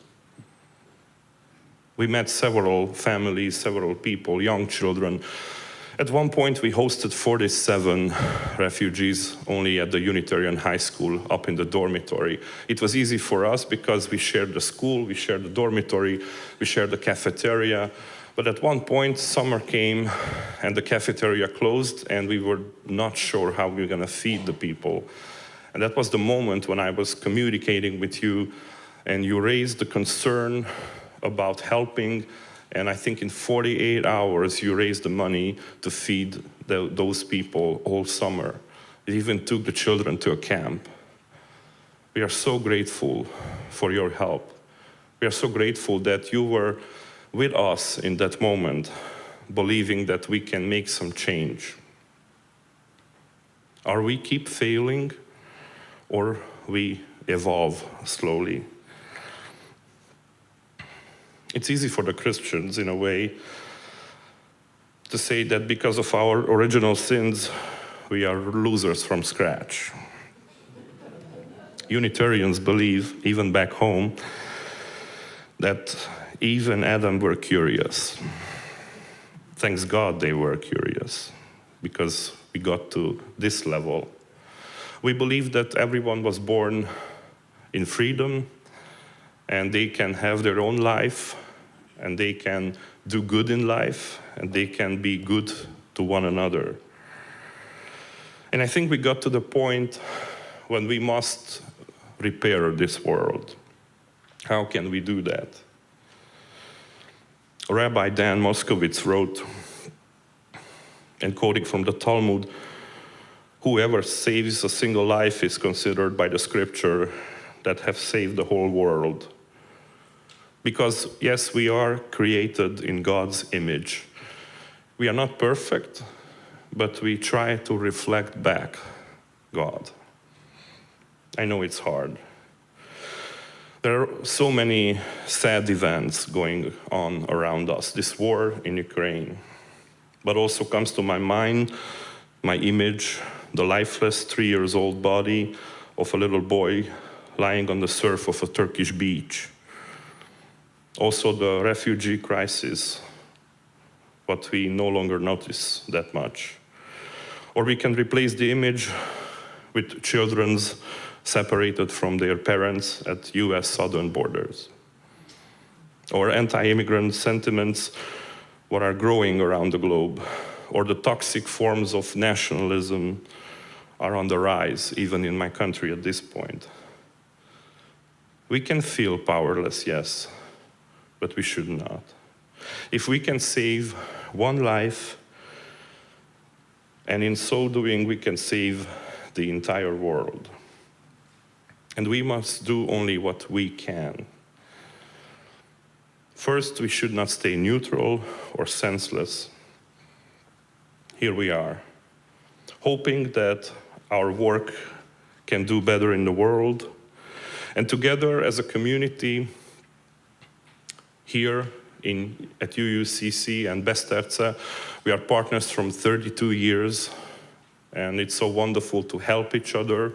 We met several families, several people, young children. At one point, we hosted 47 refugees only at the Unitarian Highschool up in the dormitory. It was easy for us because we shared the school, we shared the dormitory, we shared the cafeteria. But at one point, summer came and the cafeteria closed and we were not sure how we were going to feed the people. And that was the moment when I was communicating with you and you raised the concern about helping, and I think in 48 hours you raised the money to feed those people all summer. It even took the children to a camp. We are so grateful for your help. We are so grateful that you were with us in that moment, believing that we can make some change. Are we keep failing, or we evolve slowly? It's easy for the Christians, in a way, to say that because of our original sins, we are losers from scratch. Unitarians believe, even back home, that Eve and Adam were curious. Thanks God they were curious, because we got to this level. We believe that everyone was born in freedom, and they can have their own life, and they can do good in life, and they can be good to one another. And I think we got to the point when we must repair this world. How can we do that? Rabbi Dan Moskowitz wrote, and quoting from the Talmud, whoever saves a single life is considered by the scripture that have saved the whole world. Because yes, we are created in God's image. We are not perfect, but we try to reflect back God. I know it's hard. There are so many sad events going on around us. This war in Ukraine, but also comes to my mind my image, the lifeless 3-year-old body of a little boy lying on the surf of a Turkish beach. Also the refugee crisis, what we no longer notice that much. Or we can replace the image with children separated from their parents at US southern borders. Or anti-immigrant sentiments what are growing around the globe. Or the toxic forms of nationalism are on the rise, even in my country at this point. We can feel powerless, yes, but we should not. If we can save one life, and in so doing we can save the entire world. And we must do only what we can. First, we should not stay neutral or senseless. Here we are, hoping that our work can do better in the world. And together as a community, here at UUCC and Beszterce, we are partners from 32 years, and it's so wonderful to help each other,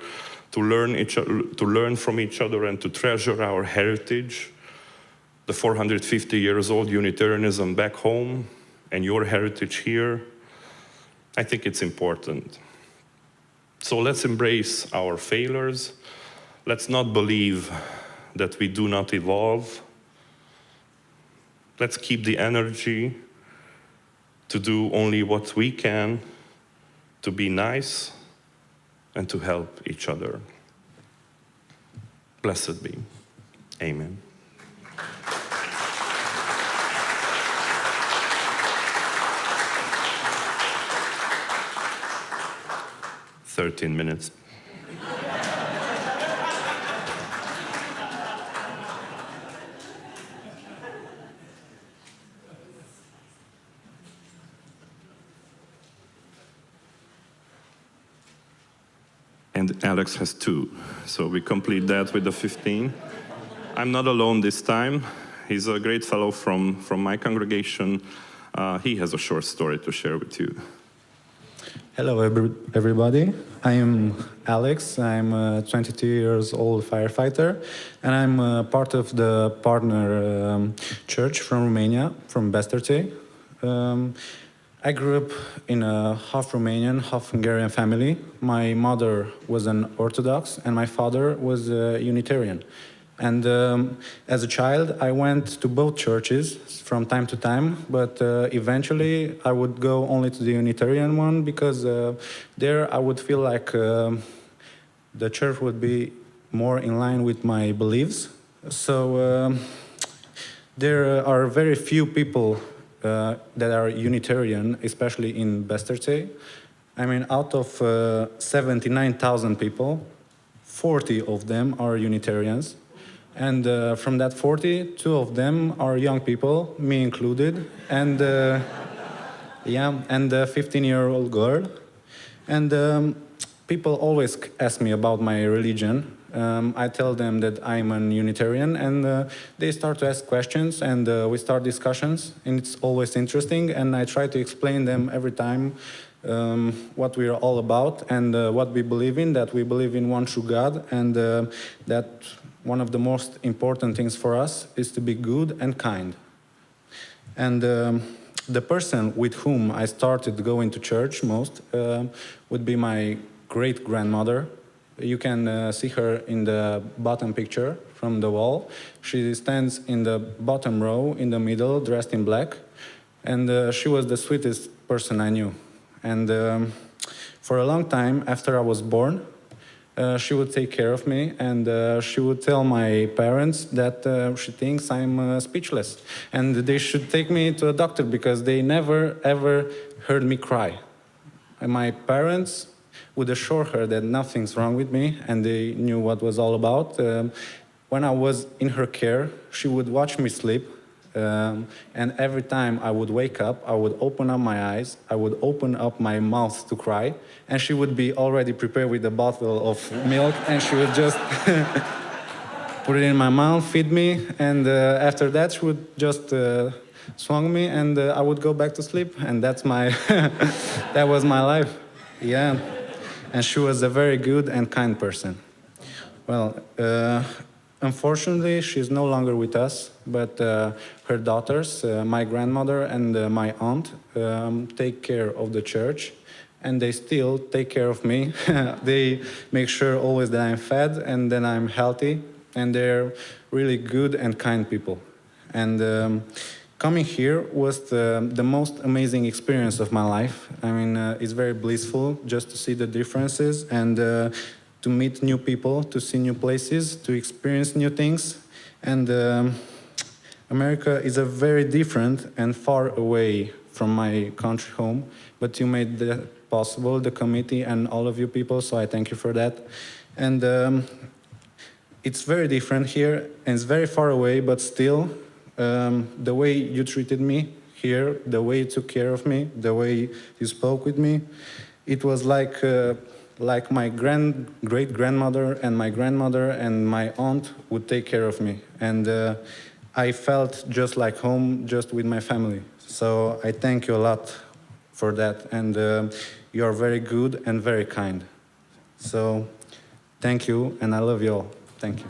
to learn from each other, and to treasure our heritage, the 450 years old Unitarianism back home, and your heritage here. I think it's important. So let's embrace our failures. Let's not believe that we do not evolve. Let's keep the energy to do only what we can, to be nice, and to help each other. Blessed be. Amen. "13 minutes. And Alex has 2, so we complete that with the 15. I'm not alone this time. He's a great fellow from my congregation. He has a short story to share with you. Hello, everybody. I am Alex. I'm a 22 years old firefighter, and I'm part of the partner church from Romania, from Beszterce. I grew up in a half Romanian, half Hungarian family. My mother was an Orthodox, and my father was a Unitarian. And as a child, I went to both churches from time to time, but eventually I would go only to the Unitarian one because there I would feel like the church would be more in line with my beliefs. So there are very few people that are Unitarian, especially in Beszterce. I mean, out of 79,000 people, 40 of them are Unitarians. And from that 40, 2 of them are young people, me included, and and a 15-year-old girl. And people always ask me about my religion. I tell them that I'm an Unitarian, and they start to ask questions, and we start discussions, and it's always interesting, and I try to explain them every time what we are all about, and what we believe in, that we believe in one true God, and that one of the most important things for us is to be good and kind. And the person with whom I started going to church most would be my great-grandmother. You can see her in the bottom picture from the wall. She stands in the bottom row, in the middle, dressed in black. And she was the sweetest person I knew. And For a long time after I was born, she would take care of me, and she would tell my parents that she thinks I'm speechless, and they should take me to a doctor because they never ever heard me cry. And my parents would assure her that nothing's wrong with me, and they knew what was all about. When I was in her care, she would watch me sleep, and every time I would wake up, I would open up my eyes, I would open up my mouth to cry, and she would be already prepared with a bottle of milk, and she would just put it in my mouth, feed me, and after that she would just swung me, and I would go back to sleep, and that's my that was my life. Yeah, and she was a very good and kind person. Well, unfortunately, she's no longer with us, but her daughters, my grandmother and my aunt, take care of the church, and they still take care of me. They make sure always that I'm fed and that I'm healthy, and they're really good and kind people. And coming here was the most amazing experience of my life. I mean, it's very blissful just to see the differences and to meet new people, to see new places, to experience new things. And America is a very different and far away from my country home, but you made that possible, the committee and all of you people, so I thank you for that. And it's very different here, and it's very far away, but still, the way you treated me here, the way you took care of me, the way you spoke with me, it was like my great-grandmother and my grandmother and my aunt would take care of me. And I felt just like home, just with my family. So I thank you a lot for that. And you are very good and very kind. So thank you, and I love you all. Thank you.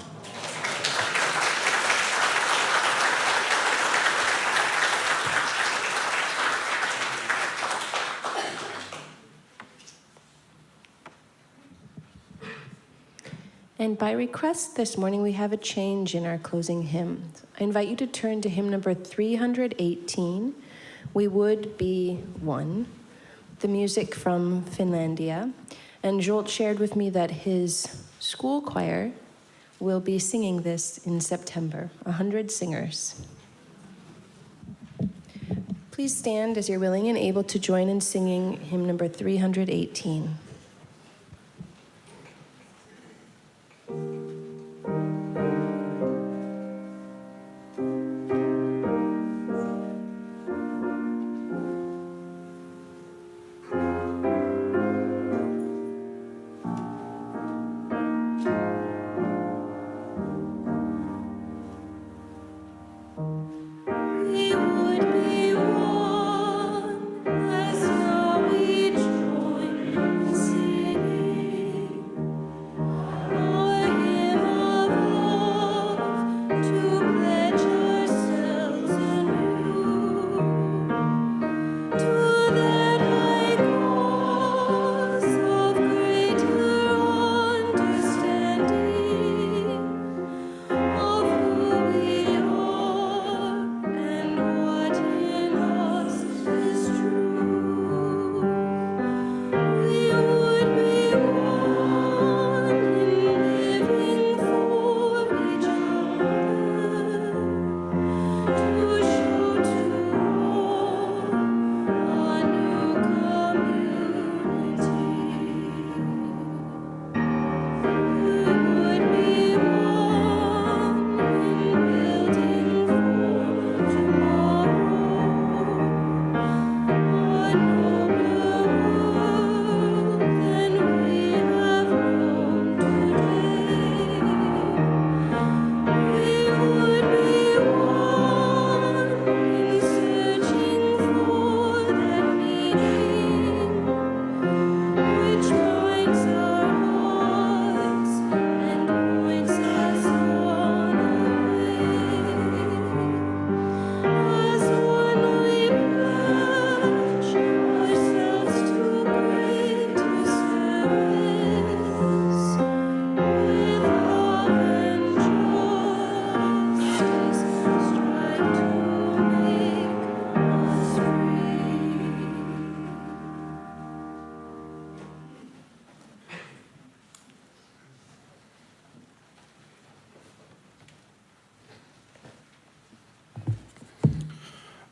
And by request this morning, we have a change in our closing hymn. I invite you to turn to hymn number 318, We Would Be One, the music from Finlandia. And Zsolt shared with me that his school choir will be singing this in September, 100 singers. Please stand as you're willing and able to join in singing hymn number 318. We would be one as now we join.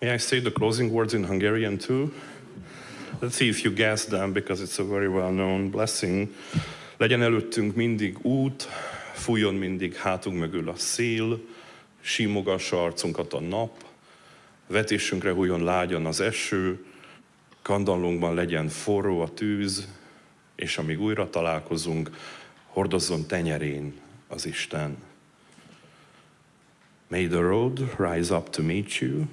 May I say the closing words in Hungarian too? Let's see if you guess them, because it's a very well-known blessing. Legyen előttünk mindig út, fújjon mindig hátunk mögül a szél, simogassa arcunkat a nap, vetésünkre hújjon lágyan az eső, kandallónkban legyen forró a tűz, és amíg újra találkozunk, hordozzon tenyerén az Isten. May the road rise up to meet you.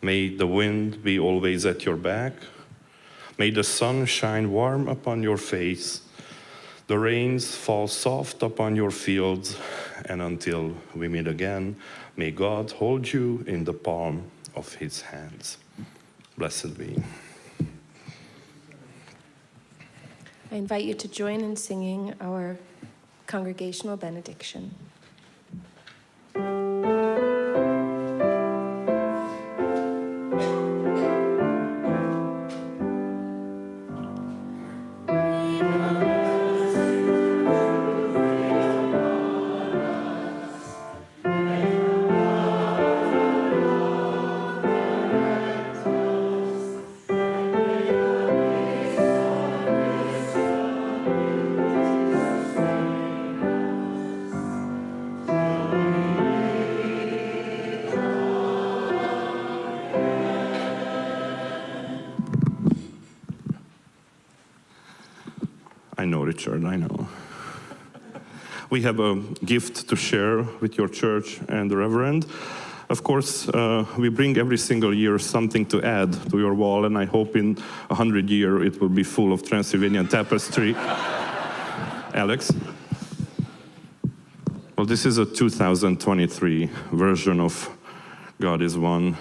May the wind be always at your back. May the sun shine warm upon your face. The rains fall soft upon your fields. And until we meet again, may God hold you in the palm of his hands. Blessed be. I invite you to join in singing our congregational benediction. I know, Richard, I know. We have a gift to share with your church and the Reverend. Of course, we bring every single year something to add to your wall, and I hope in 100 years it will be full of Transylvanian tapestry. Alex? Well, this is a 2023 version of God is One,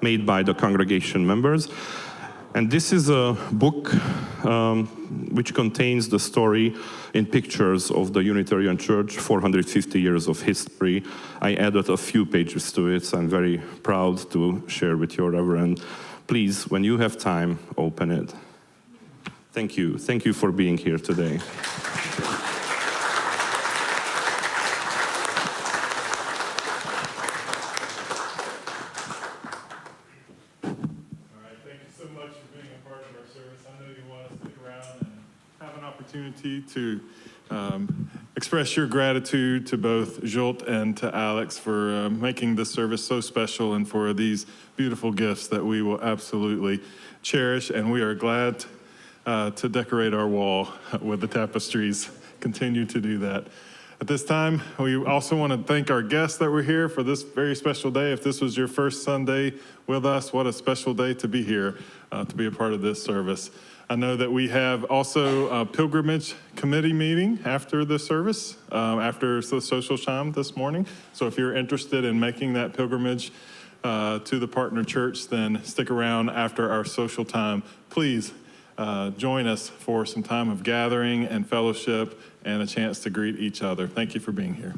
made by the congregation members. And this is a book which contains the story in pictures of the Unitarian Church, 450 years of history. I added a few pages to it, so I'm very proud to share with your Reverend. Please, when you have time, open it. Thank you. Thank you for being here today. To express your gratitude to both Zsolt and to Alex for making this service so special and for these beautiful gifts that we will absolutely cherish. And we are glad to decorate our wall with the tapestries. Continue to do that. At this time, we also want to thank our guests that were here for this very special day. If this was your first Sunday with us, what a special day to be here, to be a part of this service. I know that we have also a pilgrimage committee meeting after the service, after the social chime this morning. So if you're interested in making that pilgrimage to the partner church, then stick around after our social time. Please join us for some time of gathering and fellowship and a chance to greet each other. Thank you for being here.